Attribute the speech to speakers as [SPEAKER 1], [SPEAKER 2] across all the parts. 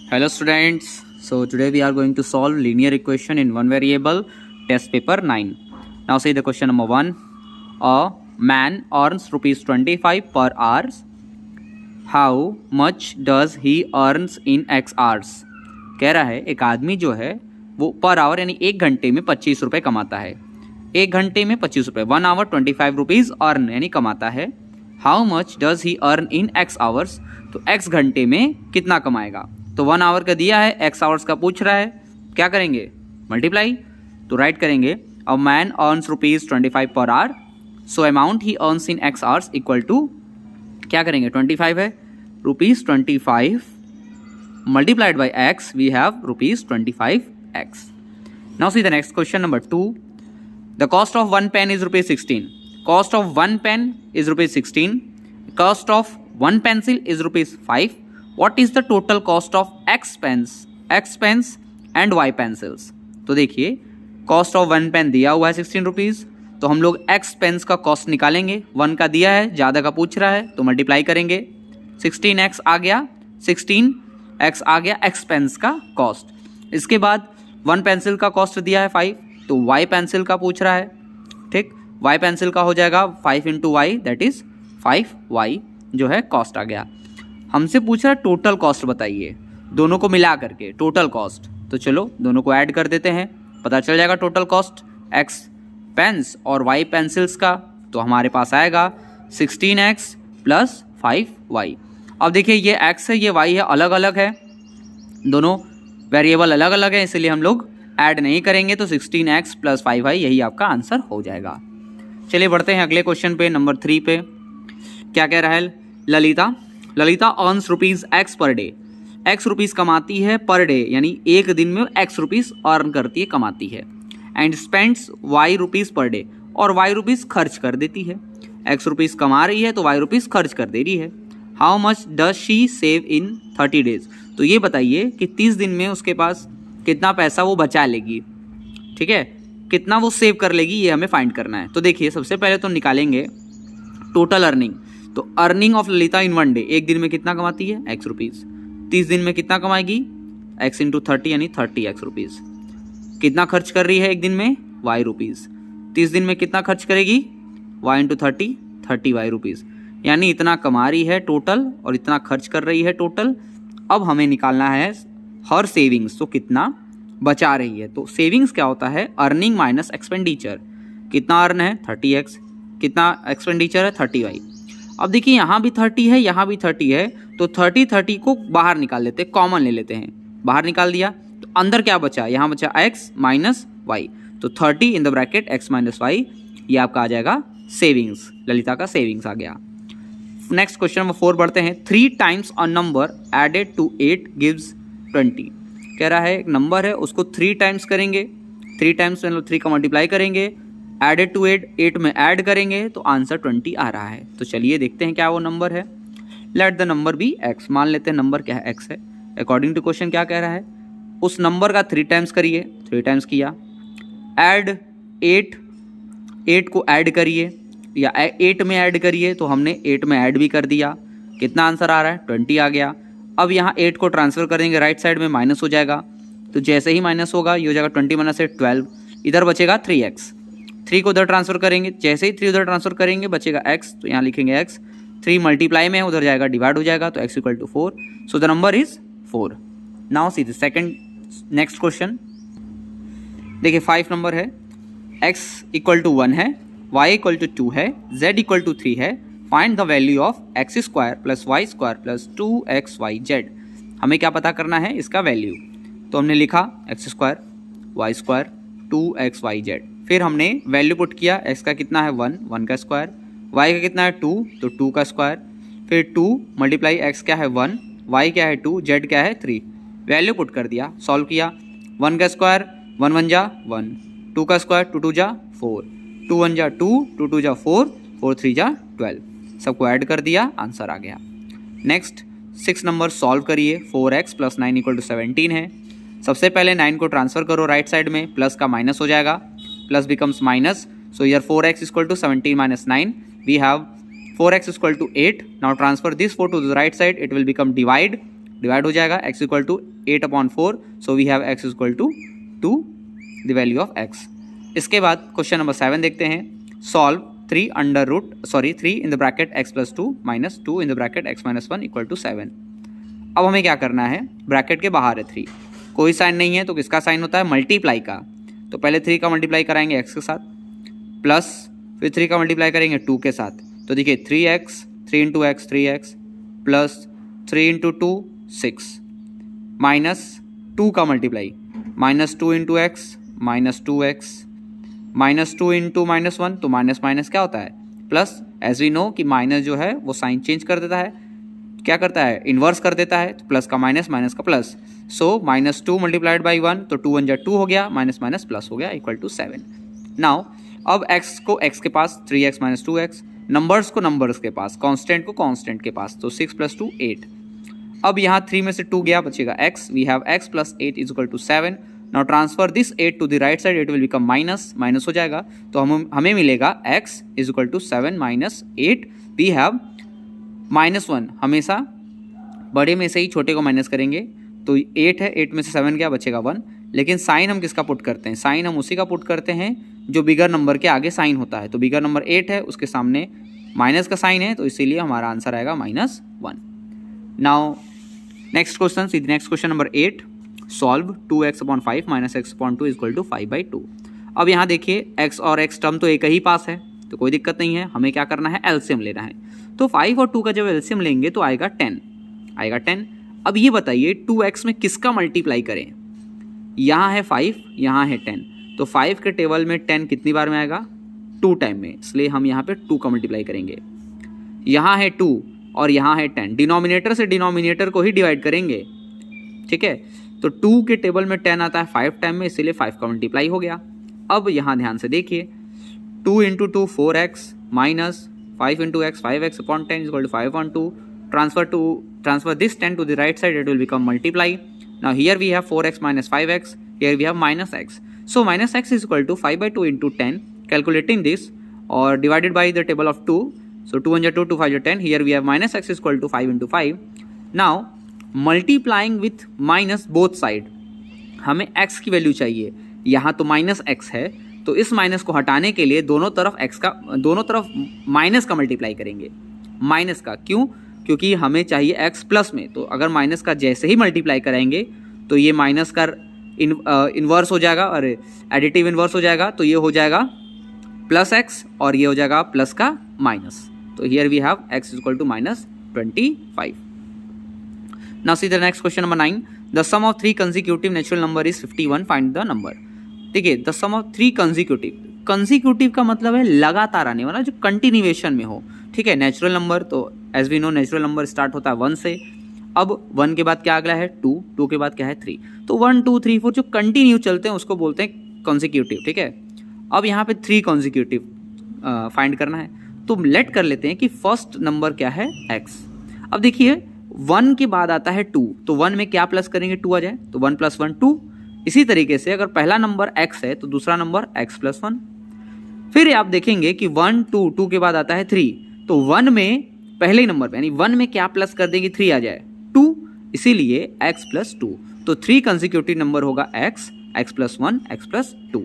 [SPEAKER 1] Hello students, so today we are going to solve linear equation in one variable, test paper 9. Now see the question number 1. A man earns rupees 25 per hour. How much does he earns in x hours? कह रहा है एक आदमी जो है वो per hour यानी एक घंटे में 25 रुपये कमाता है. एक घंटे में 25 रुपये, 1 आवर 25 रुपीज़ अर्न यानी कमाता है. How much does he earn in X hours? तो एक्स घंटे में कितना कमाएगा? तो 1 आवर का दिया है, एक्स आवर्स का पूछ रहा है, क्या करेंगे? मल्टीप्लाई. तो राइट करेंगे a man earns rupees 25 per hour, so amount ही earns in X hours equal to क्या करेंगे? 25 है, rupees 25 multiplied by x, we have rupees 25x. Now see the next question number 2. The cost of 1 pen is rupees 16. Cost of 1 pen is rupees 16. Cost of 1 pencil is rupees 5. What is the total cost of x pens and y pencils? तो देखिए cost of 1 pen दिया हुआ है 16 rupees, तो हम लोग x pens का cost निकालेंगे. 1 का दिया है, ज़्यादा का पूछ रहा है, तो मल्टीप्लाई करेंगे. 16x आ गया, 16x आ गया एक्स पेंस का कॉस्ट. इसके बाद 1 पेंसिल का कॉस्ट दिया है 5, तो y पेंसिल का पूछ रहा है. ठीक, y पेंसिल का हो जाएगा 5 into Y, that is 5y जो है कॉस्ट आ गया. हमसे पूछ रहा है टोटल कॉस्ट बताइए, दोनों को मिला करके टोटल कॉस्ट. तो चलो दोनों को ऐड कर देते हैं, पता चल जाएगा टोटल कॉस्ट x पेन्स और y पेंसिल्स का. तो हमारे पास आएगा 16x प्लस 5y. अब देखिए ये x है, ये y है, अलग अलग है, दोनों वेरिएबल अलग अलग है, इसलिए हम लोग ऐड नहीं करेंगे. तो 16x प्लस 5y यही आपका आंसर हो जाएगा. चलिए बढ़ते हैं अगले क्वेश्चन पे, नंबर 3 पे. क्या कह रहा है? Lalita earns rupees x per day. x rupees कमाती है पर डे, यानी एक दिन में x रुपीज़ अर्न करती है, कमाती है. And spends y rupees per day, और y रुपीज़ खर्च कर देती है. x रुपीज़ कमा रही है तो y रुपीज़ खर्च कर दे रही है. How much does she save in 30 days? तो ये बताइए कि 30 दिन में उसके पास कितना पैसा वो बचा लेगी. ठीक है, कितना वो सेव कर लेगी, ये हमें फाइंड करना है. तो देखिए सबसे पहले तो निकालेंगे टोटल अर्निंग. तो earning of Lalita in 1 day, एक दिन में कितना कमाती है? x rupees. 30 दिन में कितना कमाएगी? x इंटू 30 यानी 30x रुपीज़. कितना खर्च कर रही है एक दिन में? y rupees. 30 दिन में कितना खर्च करेगी? y into 30y rupees. यानी इतना कमा रही है टोटल और इतना खर्च कर रही है टोटल. अब हमें निकालना है हर सेविंग्स, तो कितना बचा रही है. तो सेविंग्स क्या होता है? Earning minus expenditure. कितना अर्न है? 30x. कितना एक्सपेंडिचर है? 30y. अब देखिए यहाँ भी 30 है, यहाँ भी 30 है, तो 30 को बाहर निकाल लेते हैं, कॉमन ले लेते हैं. बाहर निकाल दिया तो अंदर क्या बचा? यहाँ बचा x माइनस वाई. तो 30 in the bracket x minus Y, ये आपका आ जाएगा सेविंग्स. ललिता का सेविंग्स आ गया. नेक्स्ट क्वेश्चन नंबर 4 बढ़ते हैं. 3 times a number added to 8 gives 20. कह रहा है एक नंबर है, उसको 3 टाइम्स करेंगे, 3 टाइम्स मतलब 3 का मल्टीप्लाई करेंगे, एडेड टू 8 में ऐड करेंगे, तो आंसर 20 आ रहा है. तो चलिए देखते हैं क्या वो नंबर है. Let the number be x. मान लेते हैं नंबर क्या है? x है. अकॉर्डिंग टू क्वेश्चन क्या कह रहा है? उस नंबर का 3 टाइम्स करिए, 3 टाइम्स किया. ऐड 8 को ऐड करिए या 8 में ऐड करिए, तो हमने 8 में ऐड भी कर दिया. कितना आंसर आ रहा है? 20 आ गया. अब यहाँ 8 को ट्रांसफर करेंगे राइट साइड में, माइनस हो जाएगा. तो जैसे ही माइनस होगा ये हो जाएगा 20 माइनस 12, इधर बचेगा 3x. 3 को उधर ट्रांसफर करेंगे, जैसे ही 3 उधर ट्रांसफर करेंगे बचेगा x, तो यहाँ लिखेंगे x. 3 मल्टीप्लाई में उधर जाएगा, डिवाइड हो जाएगा, तो x equal to 4. So the number is 4. Now see the second next question. देखिए 5 नंबर है, x इक्वल टू 1 है, y इक्वल टू 2 है, z इक्वल टू 3 है. Find the value of X square plus Y square plus 2xyz. हमें क्या पता करना है? इसका वैल्यू. तो हमने लिखा x square, Y square, 2xyz. फिर हमने वैल्यू पुट किया. x का कितना है? 1 का स्क्वायर. y का कितना है? 2, तो 2 का स्क्वायर. फिर 2 मल्टीप्लाई x क्या है? 1, y क्या है? 2, z क्या है? 3. वैल्यू पुट कर दिया, सॉल्व किया. 1 का स्क्वायर 1 1 जा 1, 2 का स्क्वायर 2 2 जा 4, 2 1 जा 2, 2 2 जा 4, 4 3 जा 12. सबको ऐड कर दिया, आंसर आ गया. नेक्स्ट 6 नंबर सॉल्व करिए. 4x प्लस 9 इक्वल टू 17 है. सबसे पहले 9 को ट्रांसफर करो राइट साइड में, प्लस का माइनस हो जाएगा, plus becomes minus. So here 4x equal to 17 minus 9, we have 4x equal to 8. Now transfer this 4 to the right side, it will become divide. Divide हो जाएगा, x equal to 8/4, so we have x equal to 2 the value of x। इसके बाद question number 7 देखते हैं। Solve 3 in the bracket x plus 2 minus 2 in the bracket x minus 1 equal to 7। अब हमें क्या करना है, ब्रैकेट के बाहर है 3, कोई साइन नहीं है तो किसका साइन होता है, मल्टीप्लाई का। तो पहले 3 का मल्टीप्लाई कराएंगे x के साथ, प्लस फिर 3 का मल्टीप्लाई करेंगे 2 के साथ। तो देखिए 3x, 3 into x 3x, plus 3 into 2 6, minus 2 का multiply minus 2 into x minus 2x, minus 2 into minus 1, तो माइनस माइनस क्या होता है प्लस। एज वी नो कि माइनस जो है वो साइन चेंज कर देता है, क्या करता है, इन्वर्स कर देता है। तो प्लस का माइनस, माइनस का plus, so minus 2 multiplied by 1, तो 2 1 जा 2 हो गया, माइनस माइनस प्लस हो गया इक्वल टू 7। नाउ अब x को x के पास 3x माइनस 2x, नंबर्स को नंबर्स के पास, कांस्टेंट को कांस्टेंट के पास, तो 6 प्लस 2 8। अब यहाँ 3 में से 2 गया, बचेगा x, we have x plus 8 is equal to 7। Now transfer this 8 to the right side, it will become minus, minus हो जाएगा, तो हमें मिलेगा x is equal to 7 minus 8। We have -1, हमेशा बड़े में से ही छोटे को माइनस करेंगे, तो 8 है, 8 में से 7 गया, बचेगा 1। लेकिन साइन हम किसका पुट करते हैं, साइन हम उसी का पुट करते हैं जो बिगर नंबर के आगे साइन होता है। तो बिगर नंबर 8 है, उसके सामने माइनस का साइन है, तो इसीलिए हमारा आंसर आएगा -1। Now next question, next question number 8, solve 2x/5 minus x/2 equal to 5/2। अब यहाँ देखिए x और x टर्म तो एक ही पास है, तो कोई दिक्कत नहीं है, हमें क्या करना है, एलसीएम लेना है। तो 5 और 2 का जब एलसीएम लेंगे तो आएगा 10, आएगा 10। अब ये बताइए 2x में किसका मल्टीप्लाई करें, यहाँ है 5, यहाँ है 10, तो 5 के टेबल में 10 कितनी बार में आएगा, 2 टाइम में, इसलिए हम यहाँ पे 2 का मल्टीप्लाई करेंगे। यहाँ है 2 और यहाँ है 10, डिनोमिनेटर से डिनोमिनेटर को ही डिवाइड करेंगे, ठीक है। तो 2 के टेबल में 10 आता है 5 टाइम में, इसीलिए 5 का मल्टीप्लाई हो गया। अब यहाँ ध्यान से देखिए, 2 into 2 4x minus 5 into x 5x upon 10 is equal to 5/2। Transfer this 10 to the right side, it will become multiply. Now here we have 4x minus 5x, here we have minus x. So minus x is equal to 5/2 into 10. Calculating this or divided by the table of 2. So 2 1 2, 2 5 10. Here we have minus x is equal to 5 into 5. Now multiplying with minus both side. हमें x की value चाहिए, यहाँ तो minus x है, तो इस minus को हटाने के लिए दोनों तरफ माइनस का मल्टीप्लाई करेंगे, माइनस का। क्यों, क्योंकि हमें चाहिए x प्लस में, तो अगर माइनस का जैसे ही मल्टीप्लाई कराएंगे तो ये माइनस का इन्वर्स हो जाएगा और एडिटिव इन्वर्स हो जाएगा, तो ये हो जाएगा प्लस x और ये हो जाएगा प्लस का माइनस। तो here we have x is equal to -25। Now see the next question number 9, the sum of 3 consecutive natural number is 51, find the number. देखिए द सम ऑफ 3 कंसेक्यूटिव का मतलब है लगातार आने वाला, जो कंटिन्यूएशन में हो, ठीक है। नेचुरल नंबर, तो as we know natural number start होता है 1 से। अब 1 के बाद क्या अगला है 2, 2 के बाद क्या है 3, तो 1 2 3 4 जो कंटिन्यू चलते हैं उसको बोलते हैं कंसेक्यूटिव, ठीक है। अब यहाँ पे 3 कंसेक्यूटिव फाइंड करना है, तो लेट कर लेते हैं कि फर्स्ट नंबर क्या है x। अब देखिए 1 के बाद आता है 2, तो 1 में क्या प्लस करेंगे 2 आ जाए, तो 1 + 1 2। इसी तरीके से अगर पहला नंबर x है तो दूसरा नंबर x + 1। फिर आप देखेंगे कि 1 2 2 के बाद आता है 3, तो 1 में पहले ही नंबर पे यानी 1 में क्या प्लस कर देंगे 3 आ जाए 2, इसीलिए x + 2। तो 3 कंसेक्यूटिव नंबर होगा x + 1 x + 2।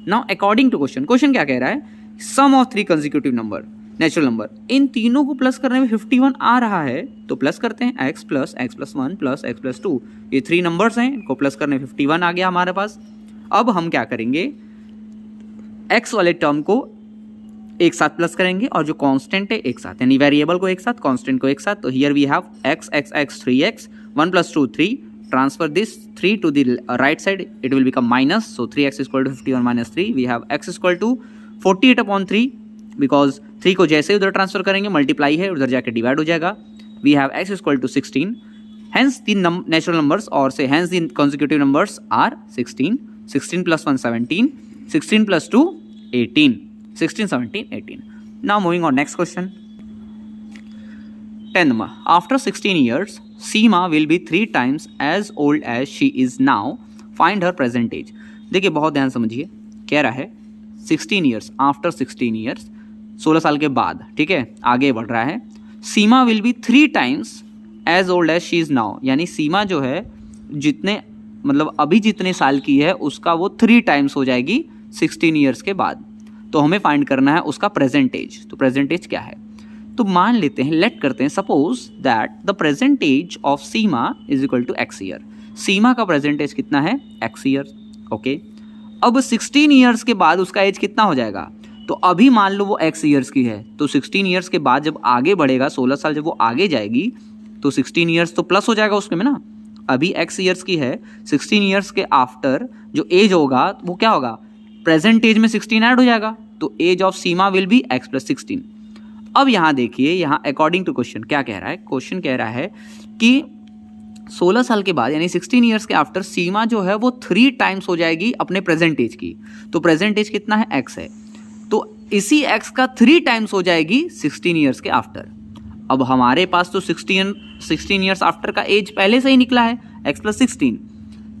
[SPEAKER 1] Now according to question क्या कह रहा है, sum of 3 consecutive number natural number, इन तीनों को प्लस करने में 51 आ रहा है, तो प्लस करते हैं x + 1 + x + 2। ये 3 नंबर्स हैं, इनको प्लस करने में 51 आ गया हमारे पास। अब हम क्या करेंगे, x वाले टर्म को एक साथ प्लस करेंगे और जो कांस्टेंट है एक साथ, यानी वेरिएबल को एक साथ, कांस्टेंट को एक साथ। तो here we have x 3x, 1 + 2 3, transfer this 3 to the right side, it will become minus, so 3x = 51 - 3। We have x = 48/3, because 3 को जैसे उधर ट्रांसफर करेंगे मल्टीप्लाई है, उधर जाके डिवाइड हो जाएगा। We have x = 16, hence the natural numbers और से hence the consecutive numbers are 16, 16 + 1 17, 16 + 2 18, 16 17 18। Now moving on next question. 10 number. After 16 years, Seema will be 3 times as old as she is now. Find her present age. देखिए बहुत ध्यान समझिए, कह रहा है 16 years, after 16 years, 16 साल के बाद, ठीक है, आगे बढ़ रहा है। Seema will be 3 times as old as she is now, यानी सीमा जो है जितने मतलब अभी जितने साल की है उसका वो 3 टाइम्स हो जाएगी 16 ईयर्स के बाद। तो हमें फाइंड करना है उसका प्रेजेंट एज। तो प्रेजेंट एज क्या है, तो मान लेते हैं, लेट करते हैं, suppose that the present age of Seema is equal to X year. Seema का प्रेजेंट एज कितना है, एक्स ईयर। ओके, अब 16 ईयर्स के बाद उसका एज कितना हो जाएगा, तो अभी मान लो वो एक्स ईयर्स की है, तो 16 ईयर्स के बाद जब आगे बढ़ेगा, 16 साल जब वो आगे जाएगी तो 16 ईयर्स तो प्लस हो जाएगा उसके में ना। अभी एक्स ईयर्स की है, 16 ईयर्स के आफ्टर जो एज होगा वो क्या होगा, प्रेजेंट एज में 16 ऐड हो जाएगा, तो age of Seema will be X plus 16। अब यहाँ देखिए, यहाँ अकॉर्डिंग टू क्वेश्चन क्या कह रहा है, क्वेश्चन कह रहा है कि 16 साल के बाद यानी 16 ईयर्स के आफ्टर सीमा जो है वो 3 टाइम्स हो जाएगी अपने प्रेजेंट एज की। तो प्रेजेंट एज कितना है, एक्स है, तो इसी एक्स का 3 टाइम्स हो जाएगी 16 ईयर्स के आफ्टर। अब हमारे पास तो 16 ईयर्स आफ्टर का एज पहले से ही निकला है, एक्स प्लस 16।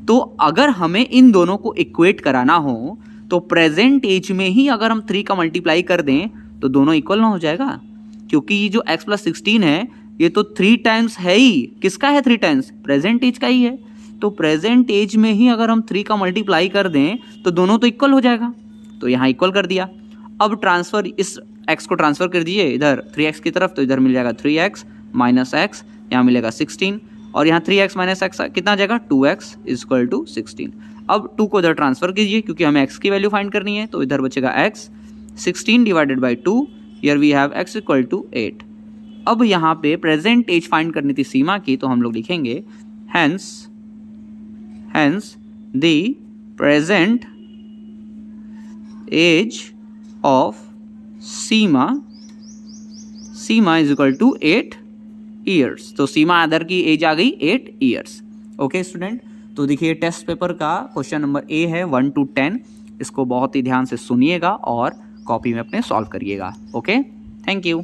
[SPEAKER 1] तो अगर हमें इन दोनों को इक्वेट कराना हो तो प्रेजेंट एज में ही अगर हम 3 का मल्टीप्लाई कर दें तो दोनों इक्वल ना हो जाएगा, क्योंकि ये जो एक्स प्लस 16 है ये तो 3 टाइम्स है ही, किसका है 3 टाइम्स, प्रेजेंट एज का ही है। तो प्रेजेंट एज में ही अगर हम 3 का मल्टीप्लाई कर दें तो दोनों तो इक्वल हो जाएगा, तो यहाँ इक्वल कर दिया। अब ट्रांसफर, इस x को ट्रांसफर कर दीजिए इधर 3x की तरफ, तो इधर मिल जाएगा 3x माइनस x, यहाँ मिलेगा 16, और यहाँ 3x माइनस x कितना आ जाएगा, 2x इज इक्वल टू 16। अब 2 को इधर ट्रांसफर कीजिए क्योंकि हमें x की वैल्यू फाइंड करनी है, तो इधर बचेगा x, 16 divided by 2, here we have x equal to 8। अब यहाँ पे प्रेजेंट एज फाइंड करनी थी सीमा की, तो हम लोग लिखेंगे hence the present age of Seema is equal to 8 years. तो सीमा अदर की एज आ गई 8 ईयर्स। ओके स्टूडेंट, तो देखिए टेस्ट पेपर का क्वेश्चन नंबर ए है 1 to 10, इसको बहुत ही ध्यान से सुनिएगा और कॉपी में अपने सॉल्व करिएगा। Okay, thank you.